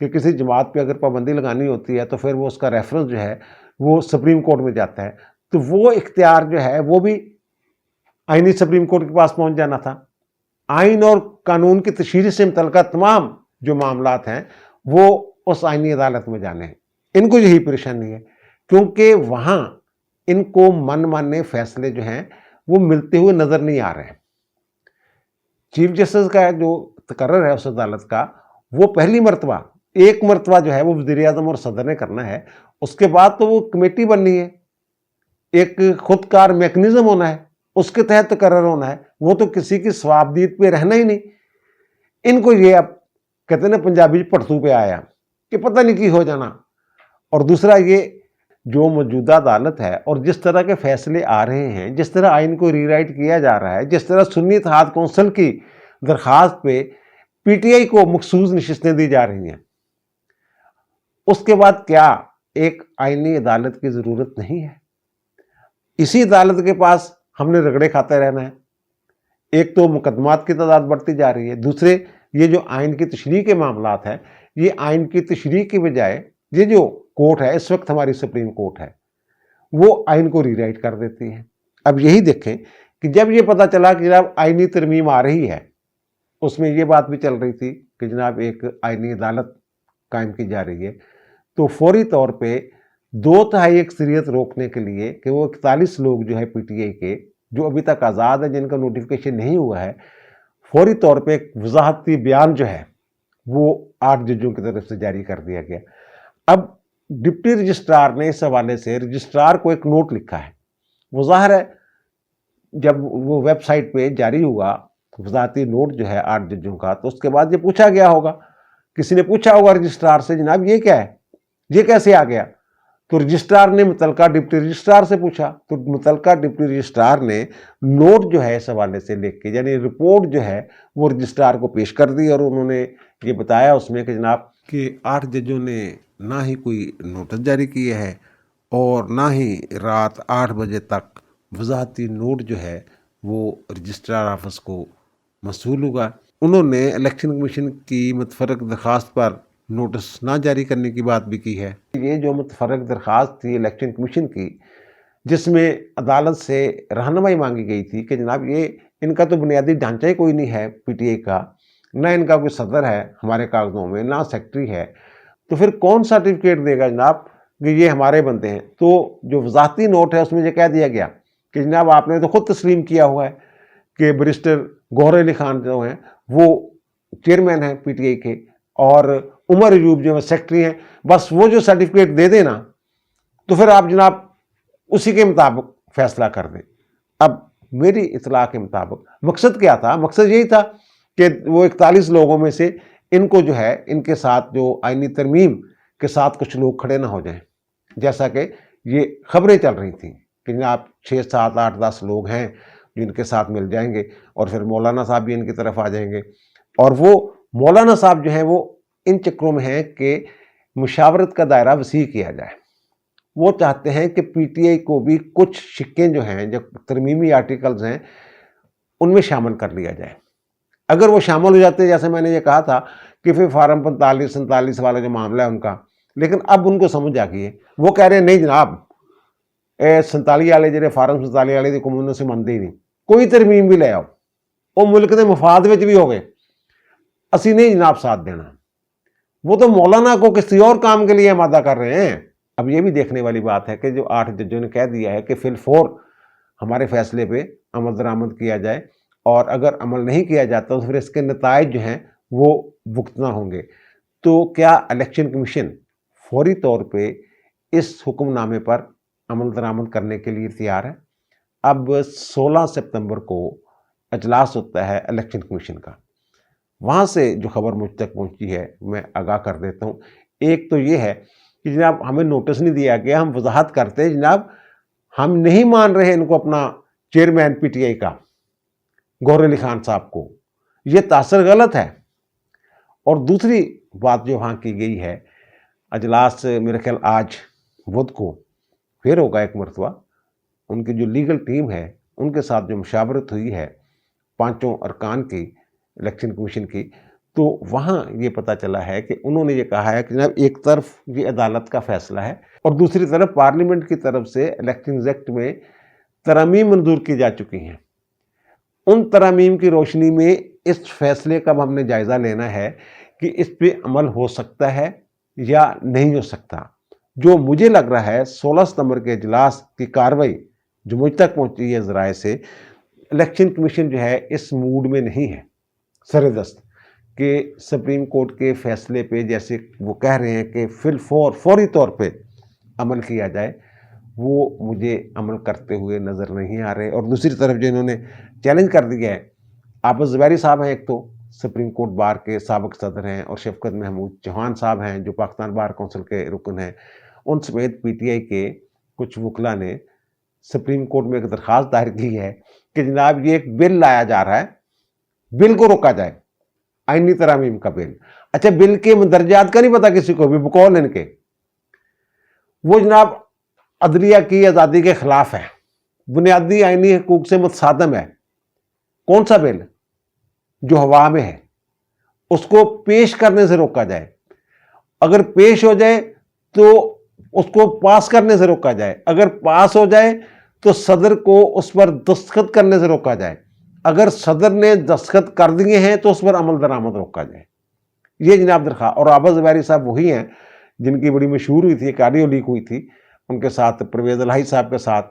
کہ کسی جماعت پہ اگر پابندی لگانی ہوتی ہے تو پھر وہ اس کا ریفرنس جو ہے وہ سپریم کورٹ میں جاتا ہے، تو وہ اختیار جو ہے وہ بھی آئینی سپریم کورٹ کے پاس پہنچ جانا تھا۔ آئین اور قانون کی تشریح سے متعلقہ تمام جو معاملات ہیں وہ اس آئینی عدالت میں جانے ہیں۔ ان کو یہی پریشانی ہے، کیونکہ وہاں ان کو من مانے فیصلے جو ہیں وہ ملتے ہوئے نظر نہیں آ رہے ہیں۔ چیف جسٹس کا جو تقرر ہے اس عدالت کا، وہ پہلی مرتبہ ایک مرتبہ جو ہے وہ وزیر اعظم اور صدر نے کرنا ہے، اس کے بعد تو وہ کمیٹی بننی ہے، ایک خود کار میکنزم ہونا ہے، اس کے تحت تقرر ہونا ہے، وہ تو کسی کی ثوابدید پہ رہنا ہی نہیں۔ ان کو یہ اب کہتے ہیں نا پنجابی پڑتو پہ آیا کہ پتہ نہیں کی ہو جانا۔ اور دوسرا یہ جو موجودہ عدالت ہے اور جس طرح کے فیصلے آ رہے ہیں، جس طرح آئین کو ری رائٹ کیا جا رہا ہے، جس طرح سنی اتحاد کونسل کی درخواست پہ پی ٹی آئی کو مخصوص نشستیں دی جا رہی ہیں، اس کے بعد کیا ایک آئینی عدالت کی ضرورت نہیں ہے؟ اسی عدالت کے پاس ہم نے رگڑے کھاتے رہنا ہے۔ ایک تو مقدمات کی تعداد بڑھتی جا رہی ہے، دوسرے یہ جو آئین کی تشریح کے معاملات ہیں، یہ آئین کی تشریح کی بجائے یہ جو کورٹ ہے اس وقت ہماری سپریم کورٹ ہے، وہ آئین کو ری رائٹ کر دیتی ہے۔ اب یہی دیکھیں کہ جب یہ پتہ چلا کہ جناب آئینی ترمیم آ رہی ہے، اس میں یہ بات بھی چل رہی تھی کہ جناب ایک آئینی عدالت قائم کی جا رہی ہے، تو فوری طور پہ 2/3 اکثریت روکنے کے لیے کہ وہ 41 لوگ جو ہے پی ٹی آئی کے جو ابھی تک آزاد ہے، جن کا نوٹیفیکیشن نہیں ہوا ہے، فوری طور پہ ایک وضاحتی بیان جو ہے وہ 8 ججوں کی طرف سے جاری کر دیا گیا۔ اب ڈپٹی رجسٹرار نے اس حوالے سے رجسٹرار کو ایک نوٹ لکھا ہے۔ وہ ظاہر ہے جب وہ ویب سائٹ پہ جاری ہوا وضاحتی نوٹ جو ہے 8 ججوں کا، تو اس کے بعد یہ پوچھا گیا ہوگا، کسی نے پوچھا ہوگا رجسٹرار سے جناب یہ کیا ہے، یہ کیسے آ گیا؟ تو رجسٹرار نے متعلقہ ڈپٹی رجسٹرار سے پوچھا، تو متعلقہ ڈپٹی رجسٹرار نے نوٹ جو ہے اس حوالے سے لکھ کے یعنی رپورٹ جو ہے وہ رجسٹرار کو پیش کر دی، اور انہوں نے یہ بتایا اس میں کہ جناب کہ 8 ججوں نے نہ ہی کوئی نوٹس جاری کیا ہے اور نہ ہی رات 8 بجے تک وضاحتی نوٹ جو ہے وہ رجسٹرار آفس کو موصول ہوگا۔ انہوں نے الیکشن کمیشن کی متفرق درخواست پر نوٹس نہ جاری کرنے کی بات بھی کی ہے۔ یہ جو متفرق درخواست تھی الیکشن کمیشن کی، جس میں عدالت سے رہنمائی مانگی گئی تھی کہ جناب یہ ان کا تو بنیادی ڈھانچہ ہی کوئی نہیں ہے پی ٹی آئی کا، نہ ان کا کوئی صدر ہے ہمارے کاغذوں میں، نہ سیکٹری ہے، تو پھر کون سرٹیفکیٹ دے گا جناب کہ یہ ہمارے بندے ہیں؟ تو جو وضاحتی نوٹ ہے اس میں یہ کہہ دیا گیا کہ جناب آپ نے تو خود تسلیم کیا ہوا ہے کہ بیرسٹر گوہر علی خان جو ہیں وہ چیئرمین ہیں پی ٹی آئی کے، اور عمر ایوب جو سیکٹری ہیں، بس وہ جو سرٹیفکیٹ دے دینا تو پھر آپ جناب اسی کے مطابق فیصلہ کر دیں۔ اب میری اطلاع کے مطابق مقصد کیا تھا؟ مقصد یہی تھا کہ وہ 41 لوگوں میں سے ان کو جو ہے ان کے ساتھ جو آئینی ترمیم کے ساتھ کچھ لوگ کھڑے نہ ہو جائیں، جیسا کہ یہ خبریں چل رہی تھیں کہ جناب 6 7 8 10 لوگ ہیں جو ان کے ساتھ مل جائیں گے، اور پھر مولانا صاحب بھی ان کی طرف آ جائیں گے، اور وہ مولانا صاحب جو ہیں وہ ان چکروں میں ہیں کہ مشاورت کا دائرہ وسیع کیا جائے۔ وہ چاہتے ہیں کہ پی ٹی آئی کو بھی کچھ شکیں جو ہیں، جو ترمیمی آرٹیکلز ہیں، ان میں شامل کر لیا جائے۔ اگر وہ شامل ہو جاتے ہیں، جیسے میں نے یہ کہا تھا کہ پھر فارم 45 47 والا جو معاملہ ہے ان کا، لیکن اب ان کو سمجھ آ گئی ہے، وہ کہہ رہے ہیں نہیں جناب 47 والے جڑے فارم 47 والے دی قانون سے منتے ہی نہیں، کوئی ترمیم بھی لے آؤ، وہ ملک کے مفاد میں بھی ہو گئے، اسی نہیں جناب ساتھ دینا۔ وہ تو مولانا کو کسی اور کام کے لیے آمادہ کر رہے ہیں۔ اب یہ بھی دیکھنے والی بات ہے کہ جو 8 ججوں نے کہہ دیا ہے کہ فی الفور ہمارے فیصلے پہ عمل درآمد کیا جائے، اور اگر عمل نہیں کیا جاتا تو پھر اس کے نتائج جو ہیں وہ بھگتنا ہوں گے، تو کیا الیکشن کمیشن فوری طور پہ اس حکم نامے پر عمل درآمد کرنے کے لیے تیار ہے؟ اب 16 سپتمبر کو اجلاس ہوتا ہے الیکشن کمیشن کا، وہاں سے جو خبر مجھ تک پہنچی ہے میں آگاہ کر دیتا ہوں۔ ایک تو یہ ہے کہ جناب ہمیں نوٹس نہیں دیا گیا، ہم وضاحت کرتے ہیں جناب ہم نہیں مان رہے ان کو اپنا چیئرمین پی ٹی آئی کا گوہر علی خان صاحب کو، یہ تاثر غلط ہے۔ اور دوسری بات جو وہاں کی گئی ہے، اجلاس میرے خیال آج بدھ کو پھر ہوگا ایک مرتبہ، ان کی جو لیگل ٹیم ہے ان کے ساتھ جو مشاورت ہوئی ہے 5 ارکان کی الیکشن کمیشن کی، تو وہاں یہ پتہ چلا ہے کہ انہوں نے یہ کہا ہے کہ جناب ایک طرف یہ عدالت کا فیصلہ ہے اور دوسری طرف پارلیمنٹ کی طرف سے الیکشنز ایکٹ میں ترامیم منظور کی جا چکی ہیں. ان ترامیم کی روشنی میں اس فیصلے کا ہم نے جائزہ لینا ہے کہ اس پہ عمل ہو سکتا ہے یا نہیں ہو سکتا. جو مجھے لگ رہا ہے 16 ستمبر کے اجلاس کی کارروائی جو مجھ تک پہنچی ہے ذرائع سے، الیکشن کمیشن جو ہے اس موڈ میں نہیں ہے سردست کہ سپریم کورٹ کے فیصلے پہ جیسے وہ کہہ رہے ہیں کہ فوری طور پہ عمل کیا جائے، وہ مجھے عمل کرتے ہوئے نظر نہیں آ رہے. اور دوسری طرف جو انہوں نے چیلنج کر دیا ہے، عابد زبیری صاحب ہیں ایک تو سپریم کورٹ بار کے سابق صدر ہیں، اور شفقت محمود چوہان صاحب ہیں جو پاکستان بار کونسل کے رکن ہیں، ان سمیت پی ٹی آئی کے کچھ وکلا نے سپریم کورٹ میں ایک درخواست دائر کی ہے کہ جناب یہ ایک بل لایا جا رہا ہے، بل کو روکا جائے، آئینی ترامیم کا بل. اچھا، بل کے مندرجات کا نہیں پتا کسی کو بھی، بقول ان کے وہ جناب عدلیہ کی آزادی کے خلاف ہے، بنیادی آئینی حقوق سے متصادم ہے. کون سا بل جو ہوا میں ہے اس کو پیش کرنے سے روکا جائے، اگر پیش ہو جائے تو اس کو پاس کرنے سے روکا جائے، اگر پاس ہو جائے تو صدر کو اس پر دستخط کرنے سے روکا جائے، اگر صدر نے دستخط کر دیے ہیں تو اس پر عمل درآمد روکا جائے. یہ جناب درخواست. اور عابد زبیری صاحب وہی ہیں جن کی بڑی مشہور ہوئی تھی، ایک آڈیو لیک ہوئی تھی ان کے ساتھ، پرویز الہی صاحب کے ساتھ،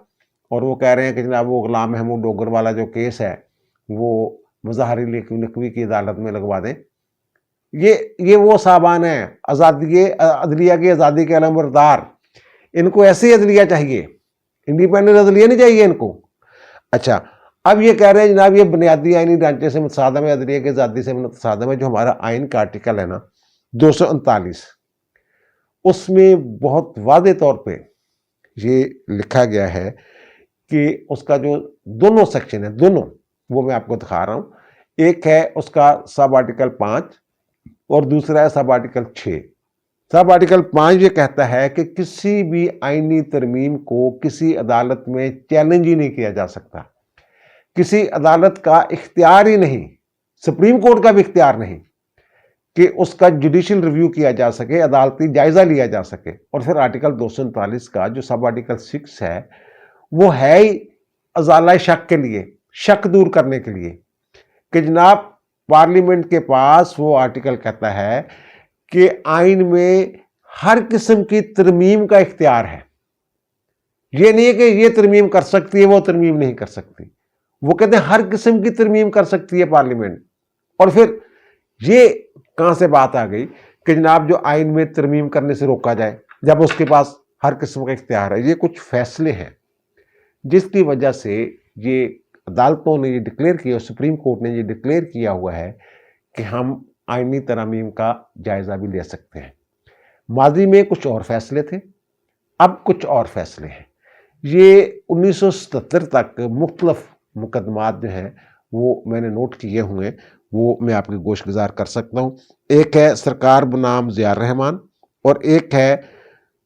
اور وہ کہہ رہے ہیں کہ جناب وہ غلام محمود ڈوگر والا جو کیس ہے وہ مظاہری لکھوی کی عدالت میں لگوا دیں. یہ وہ صاحبان ہیں عدلیہ کی آزادی کے علمبردار. ان کو ایسی عدلیہ چاہیے، انڈیپینڈنٹ عدلیہ نہیں چاہیے ان کو. اچھا، اب یہ کہہ رہے ہیں جناب یہ بنیادی آئینی ڈھانچے سے متصادم ہے، عدلیہ کی آزادی سے متصادم ہے. جو ہمارا آئین کا آرٹیکل ہے نا 239، اس میں بہت واضح طور پہ یہ لکھا گیا ہے کہ اس کا جو دونوں سیکشن ہے، دونوں وہ میں آپ کو دکھا رہا ہوں. ایک ہے اس کا سب آرٹیکل 5 اور دوسرا ہے سب آرٹیکل 6. سب آرٹیکل 5 یہ کہتا ہے کہ کسی بھی آئینی ترمیم کو کسی عدالت میں چیلنج ہی نہیں کیا جا سکتا، کسی عدالت کا اختیار ہی نہیں، سپریم کورٹ کا بھی اختیار نہیں کہ اس کا جوڈیشل ریویو کیا جا سکے، عدالتی جائزہ لیا جا سکے. اور پھر آرٹیکل 239 کا جو سب آرٹیکل 6 ہے وہ ہے ہی ازالہ شک کے لیے، شک دور کرنے کے لیے کہ جناب پارلیمنٹ کے پاس وہ آرٹیکل کہتا ہے کہ آئین میں ہر قسم کی ترمیم کا اختیار ہے. یہ نہیں ہے کہ یہ ترمیم کر سکتی ہے وہ ترمیم نہیں کر سکتی، وہ کہتے ہیں ہر قسم کی ترمیم کر سکتی ہے پارلیمنٹ. اور پھر یہ کہاں سے بات آ گئی کہ جناب جو آئین میں ترمیم کرنے سے روکا جائے جب اس کے پاس ہر قسم کا اختیار ہے. یہ کچھ فیصلے ہیں جس کی وجہ سے یہ عدالتوں نے یہ ڈکلیئر کیا، سپریم کورٹ نے یہ ڈکلیئر کیا ہوا ہے کہ ہم آئینی ترامیم کا جائزہ بھی لے سکتے ہیں. ماضی میں کچھ اور فیصلے تھے، اب کچھ اور فیصلے ہیں. یہ 1977 تک مختلف مقدمات جو ہیں وہ میں نے نوٹ کیے ہوئے، وہ میں آپ کی گوش گزار کر سکتا ہوں. ایک ہے سرکار بنام ضیاء الرحمان، اور ایک ہے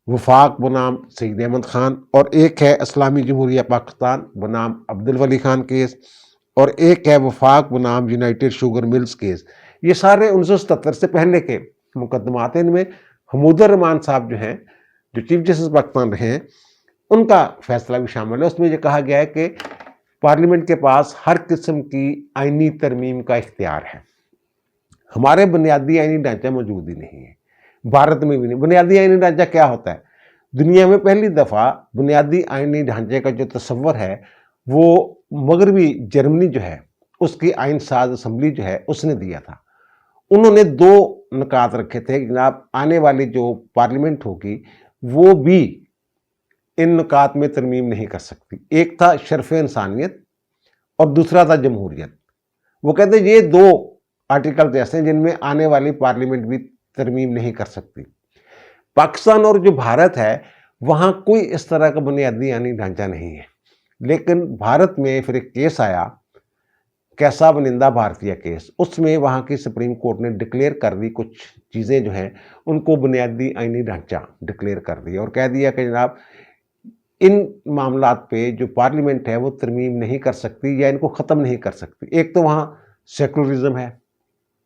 وفاق بنام سعید احمد خان، اور ایک ہے اسلامی جمہوریہ پاکستان بنام عبد الولی خان کیس، اور ایک ہے وفاق بنام یونائٹڈ شوگر ملز کیس. یہ سارے 1977 سے پہلے کے مقدمات ہیں. ان میں حمود الرحمان صاحب جو ہیں جو چیف جسٹس پاکستان رہے ہیں ان کا فیصلہ بھی شامل ہے. اس میں یہ کہا گیا ہے کہ پارلیمنٹ کے پاس ہر قسم کی آئینی ترمیم کا اختیار ہے. ہمارے بنیادی آئینی ڈھانچہ موجود ہی نہیں ہے، بھارت میں بھی نہیں. بنیادی آئینی ڈھانچہ کیا ہوتا ہے؟ دنیا میں پہلی دفعہ بنیادی آئینی ڈھانچے کا جو تصور ہے وہ مغربی جرمنی جو ہے اس کی آئین ساز اسمبلی جو ہے اس نے دیا تھا. انہوں نے 2 نکات رکھے تھے کہ جناب آنے والی جو پارلیمنٹ ہوگی وہ بھی ان نکات میں ترمیم نہیں کر سکتی. ایک تھا شرف انسانیت اور دوسرا تھا جمہوریت. وہ کہتے ہیں یہ 2 آرٹیکل ایسے ہیں جن میں آنے والی پارلیمنٹ بھی ترمیم نہیں کر سکتی. پاکستان اور جو بھارت ہے وہاں کوئی اس طرح کا بنیادی آئینی ڈھانچہ نہیں ہے. لیکن بھارت میں پھر ایک کیس آیا، کیسا بنندہ بھارتیہ کیس. اس میں وہاں کی سپریم کورٹ نے ڈکلیئر کر دی کچھ چیزیں جو ہیں ان کو بنیادی آئینی ڈھانچہ ڈکلیئر کر دیا، اور کہہ دیا کہ جناب ان معاملات پہ جو پارلیمنٹ ہے وہ ترمیم نہیں کر سکتی یا ان کو ختم نہیں کر سکتی. ایک تو وہاں سیکولرزم ہے،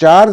4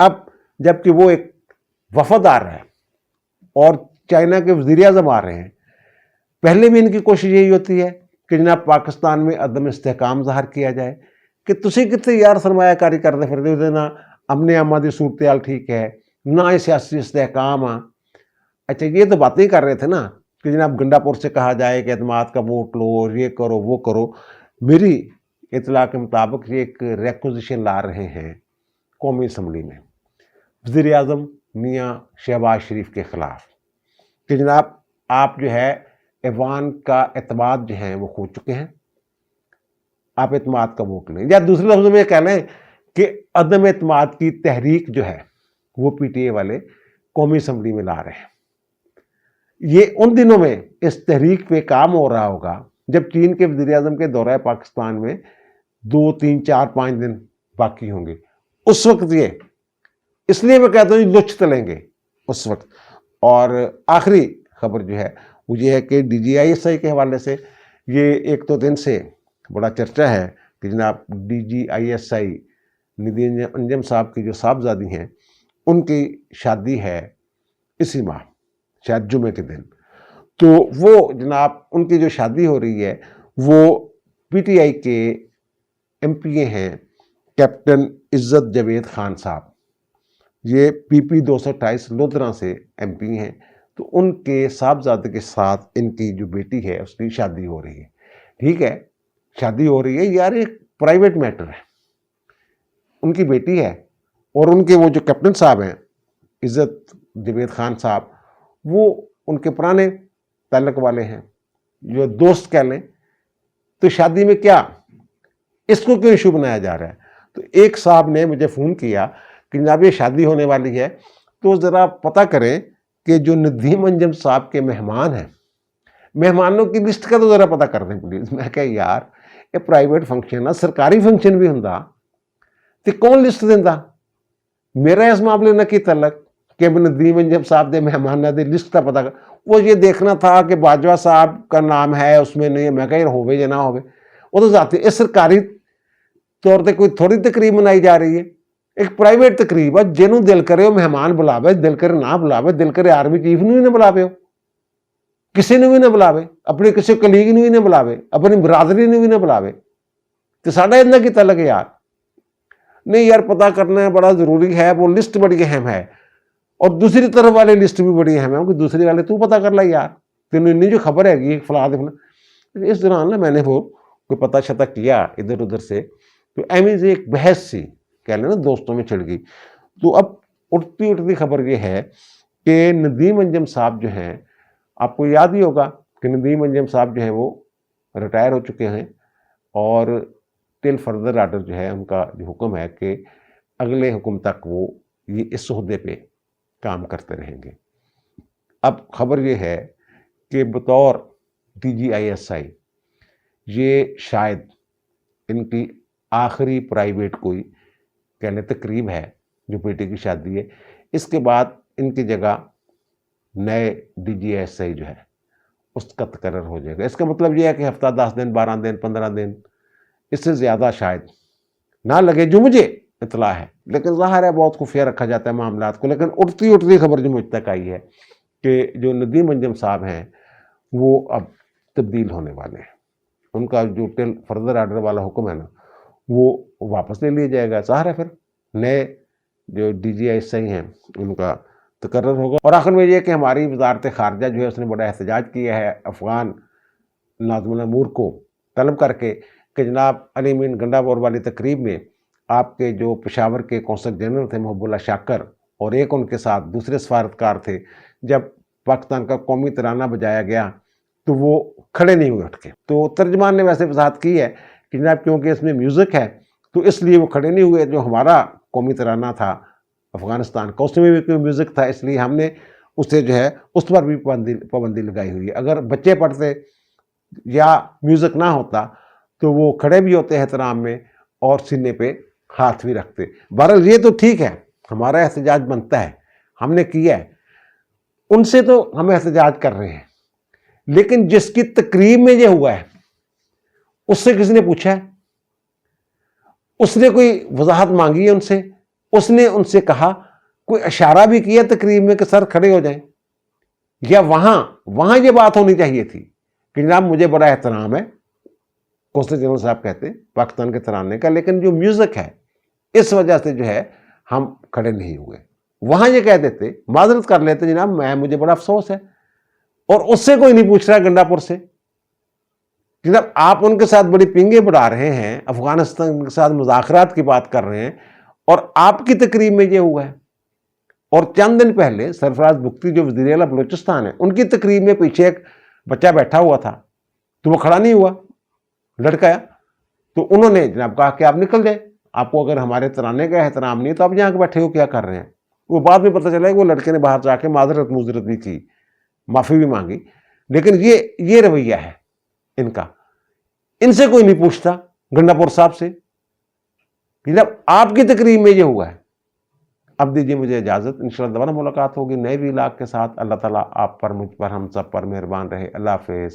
اب جبکہ وہ ایک وفد آ رہا ہے اور چائنا کے وزیر اعظم آ رہے ہیں، پہلے بھی ان کی کوشش یہی ہوتی ہے کہ جناب پاکستان میں عدم استحکام ظاہر کیا جائے کہ تسی کتنے یار سرمایہ کاری کرتے پھرتے ہو، نہ امن امن کی صورتحال ٹھیک ہے، نہ سیاسی استحکام۔ اچھا یہ تو باتیں کر رہے تھے نا کہ جناب گنڈا پور سے کہا جائے کہ اعتماد کا ووٹ لو، یہ کرو وہ کرو۔ میری اطلاع کے مطابق یہ ایک ریکوزیشن لا رہے ہیں قومی اسمبلی میں وزیر اعظم میاں شہباز شریف کے خلاف کہ جناب آپ جو ہے ایوان کا اعتماد جو ہے وہ کھو چکے ہیں، آپ اعتماد کا ووٹ لیں، یا دوسرے لفظوں میں یہ کہہ لیں کہ عدم اعتماد کی تحریک جو ہے وہ پی ٹی اے والے قومی اسمبلی میں لا رہے ہیں۔ یہ ان دنوں میں اس تحریک پہ کام ہو رہا ہوگا جب چین کے وزیر اعظم کے دورہ پاکستان میں 2 3 4 5 دن باقی ہوں گے، اس وقت یہ اس لیے میں کہتا ہوں لچ تلیں گے اس وقت۔ اور آخری خبر جو ہے وہ یہ ہے کہ D G I S I کے حوالے سے یہ ایک دو دن سے بڑا چرچا ہے کہ جناب D G I S I ندی انجم صاحب کی جو صاحبزادی ہیں ان کی شادی ہے اسی ماہ، شاید جمعے کے دن، تو وہ جناب ان کی جو شادی ہو رہی ہے وہ پی ٹی آئی کے ایم پی اے ہیں کیپٹن عزت جاوید خان صاحب، یہ پی پی 228 لودھراں سے ایم پی ہیں، تو ان کے صاحبزادے کے ساتھ ان کی جو بیٹی ہے اس کی شادی ہو رہی ہے۔ ٹھیک ہے، شادی ہو رہی ہے یار، ایک پرائیویٹ میٹر ہے، ان کی بیٹی ہے، اور ان کے وہ جو کیپٹن صاحب ہیں عزت جاوید خان صاحب، وہ ان کے پرانے تعلق والے ہیں، جو دوست کہہ لیں، تو شادی میں کیا اس کو کیوں ایشو بنایا جا رہا ہے؟ تو ایک صاحب نے مجھے فون کیا کہ جناب یہ شادی ہونے والی ہے تو ذرا پتہ کریں کہ جو ندیم انجم صاحب کے مہمان ہیں، مہمانوں کی لسٹ کا تو ذرا پتہ کر دیں پلیز۔ میں کہا یار یہ پرائیویٹ فنکشن ہے، سرکاری فنکشن بھی ہوندا تو کون لسٹ دیندا؟ میرا اس معاملے نہ کی تعلق کہ ندیم انجم صاحب دے مہمانوں دی لسٹ کا پتہ کر، وہ یہ دیکھنا تھا کہ باجوہ صاحب کا نام ہے اس میں نہیں ہے۔ میں کہا ہوئے یا نہ ہوئے، وہ تو ذاتی اس سرکاری طور پہ کوئی تھوڑی تقریب منائی جا رہی ہے، ایک پرائیویٹ تقریب ہے، جنوں دل کرے وہ مہمان بلاوے، دل کرے نہ بلاوے، دل کرے آرمی چیف نو ہی نہ بلاوے، کسی نے بھی نہ بلاوے، اپنے کسی کلیگ نو ہی نہ بلاوے، اپنی برادری نے بھی نہ بلاوے، تو ساڈا اتنا کی تعلق ہے یار؟ نہیں یار پتہ کرنا بڑا ضروری ہے، وہ لسٹ بڑی اہم ہے، اور دوسری طرف والے لسٹ بھی بڑی اہم ہے کہ دوسری والے تو پتہ کر لا یار، تینوں اتنی جو خبر ہے گی فلاں دے۔ اس دوران نا میں نے وہ کوئی پتہ شتہ کیا ادھر ادھر سے، تو ایویں سے ایک بحث سی کہہ لیں نا دوستوں میں چڑھ گئی۔ تو اب اٹھتی خبر یہ ہے کہ ندیم انجم صاحب جو ہیں، آپ کو یاد ہی ہوگا کہ ندیم انجم صاحب جو ہیں وہ ریٹائر ہو چکے ہیں، اور ٹل فردر آرڈر جو ہے ان کا جو حکم ہے کہ اگلے حکم تک وہ یہ اس عہدے پہ کام کرتے رہیں گے۔ اب خبر یہ ہے کہ بطور D G I S I یہ شاید ان کی آخری پرائیویٹ کوئی کہنے تقریب ہے جو بیٹے کی شادی ہے، اس کے بعد ان کی جگہ نئے ڈی جی ایس آئی جو ہے اس کا تقرر ہو جائے گا۔ اس کا مطلب یہ ہے کہ ہفتہ 10 دن 12 دن 15 دن اس سے زیادہ شاید نہ لگے، جو مجھے اطلاع ہے، لیکن ظاہر ہے بہت خفیہ رکھا جاتا ہے معاملات کو۔ لیکن اٹھتی خبر جو مجھ تک آئی ہے کہ جو ندیم انجم صاحب ہیں وہ اب تبدیل ہونے والے ہیں، ان کا جو ٹل فردر آرڈر والا حکم ہے نا وہ واپس لے لیا جائے گا۔ ظاہر ہے پھر نئے جو ڈی جی ایس آئی ہیں ان کا تقرر ہوگا۔ اور آخر میں یہ کہ ہماری وزارت خارجہ جو ہے اس نے بڑا احتجاج کیا ہے افغان ناظمین امور کو طلب کر کے کہ جناب علی مین گنڈا پور والی تقریب میں آپ کے جو پشاور کے قونصل جنرل تھے محب اللہ شاکر، اور ایک ان کے ساتھ دوسرے سفارتکار تھے، جب پاکستان کا قومی ترانہ بجایا گیا تو وہ کھڑے نہیں ہوئے اٹھ کے۔ تو ترجمان نے ویسے وضاحت کی ہے کہ جناب کیونکہ اس میں میوزک ہے تو اس لیے وہ کھڑے نہیں ہوئے، جو ہمارا قومی ترانہ تھا افغانستان کا اس میں بھی کوئی میوزک تھا، اس لیے ہم نے اسے جو ہے اس پر بھی پابندی لگائی ہوئی ہے۔ اگر بچے پڑھتے یا میوزک نہ ہوتا تو وہ کھڑے بھی ہوتے احترام میں اور سینے پہ ہاتھ بھی رکھتے۔ بہرحال یہ تو ٹھیک ہے، ہمارا احتجاج بنتا ہے، ہم نے کیا ہے، ان سے تو ہم احتجاج کر رہے ہیں، لیکن جس کی تقریب میں یہ ہوا ہے اس سے کسی نے پوچھا ہے؟ اس نے کوئی وضاحت مانگی ہے ان سے اس نے ان سے کہا, کوئی اشارہ بھی کیا تقریب میں کہ سر کھڑے ہو جائیں, یا وہاں یہ بات ہونی چاہیے تھی کہ جناب مجھے بڑا احترام ہے, کوسٹل جنرل صاحب کہتے ہیں پاکستان کے ترانے کا, لیکن جو میوزک ہے اس وجہ سے جو ہے ہم کھڑے نہیں ہوئے. وہاں یہ کہہ دیتے, معذرت کر لیتے, جناب مجھے بڑا افسوس ہے, اور اس سے کوئی نہیں پوچھ رہا گنڈا پور سے. جناب آپ ان کے ساتھ بڑی پنگیں بڑھا رہے ہیں, افغانستان کے ساتھ مذاکرات کی بات کر رہے ہیں, اور آپ کی تقریب میں یہ ہوا ہے. اور چند دن پہلے سرفراز بگٹی جو وزیر اعلیٰ بلوچستان ہے, ان کی تقریب میں پیچھے ایک بچہ بیٹھا ہوا تھا, تو وہ کھڑا نہیں ہوا, لڑکایا. تو انہوں نے جناب کہا کہ آپ نکل جائیں, آپ کو اگر ہمارے ترانے کا احترام نہیں تو آپ یہاں کے بیٹھے ہو کیا کر رہے ہیں. وہ بعد میں پتہ چلا کہ وہ لڑکے نے باہر جا کے معذرت بھی کی, معافی بھی مانگی. لیکن یہ رویہ ہے ان کا, ان سے کوئی نہیں پوچھتا گنڈا پور صاحب سے. جب آپ کی تقریب میں یہ ہوا ہے. اب دیجیے مجھے اجازت, انشاءاللہ دوبارہ ملاقات ہوگی نئے ویلاگ کے ساتھ. اللہ تعالیٰ آپ پر, مجھ پر, ہم سب پر مہربان رہے. اللہ حافظ.